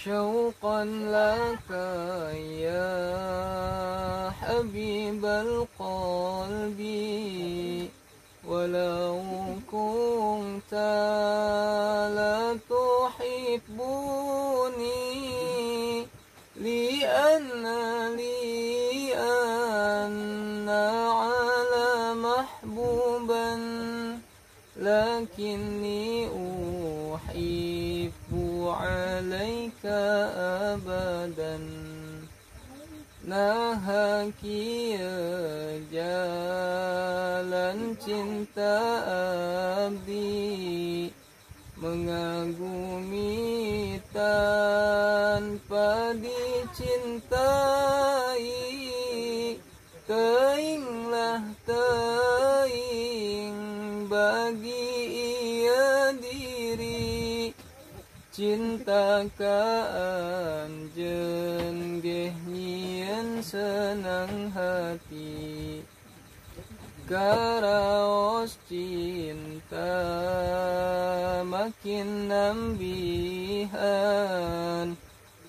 شوقا لك يا حبيب القلب ولو كنت لا تحبني لأن على محبوبا لكني أحب عليك أبدا نهاك ya jalan cinta abdi mengagumi tanpa dicintai teinglah teing bagi ia diri cinta kaan jenggeh nyieun senang hati karaos cinta makin nambihan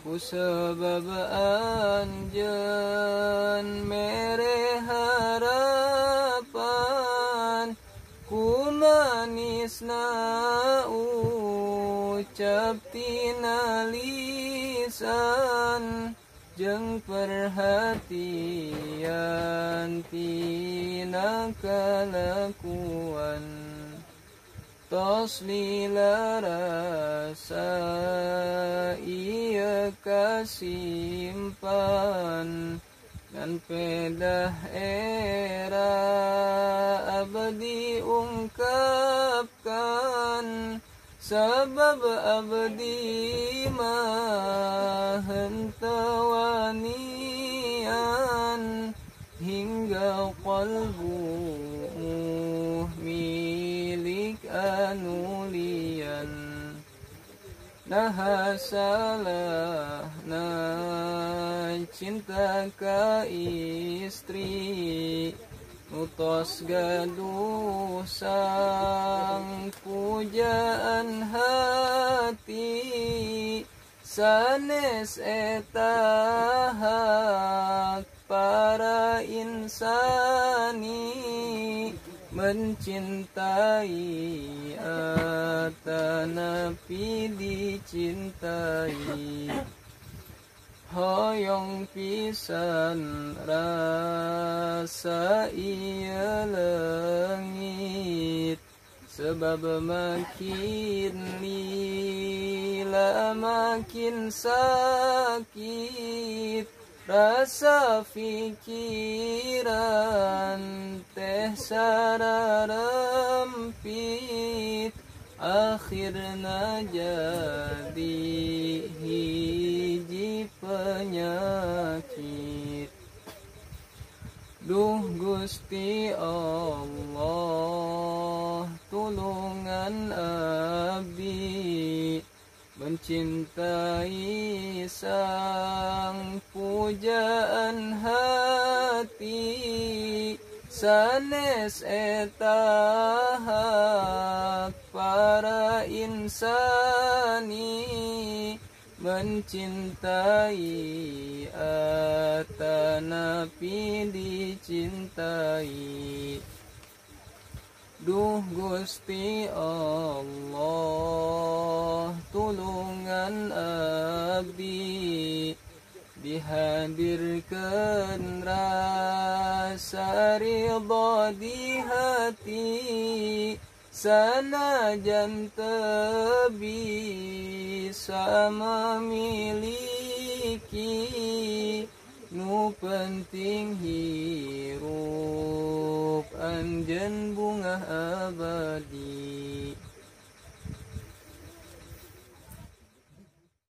ku sebab anjeun mere harapan ku manisna ucap tina lisan jeung perhatian tina kalakuan tos lila rasa ieu kasimpan ngan pedah era abdi ungkapkan sabab abdi mah henteu wanian hingga qalbu milik anulian nah salahna cinta ka istri nutos gaduh sang pujaan hati sanes eta hak para insani mencintai atanapi dicintai hoyong pisan rasa ieu leungit sebab makin lila makin sakit rasa pikiran teh sararempit akhirna jadi hiji penyakit duh Gusti Allah tulungan abdi mencintai sang pujaan hati sanes eta hak para insani mencintai atanapi dicintai duh Gusti Allah tulungan abdi dihadirkeun rasa ridha di hati sanajan teu bisa memiliki nu penting hirup anjeun bunga abadi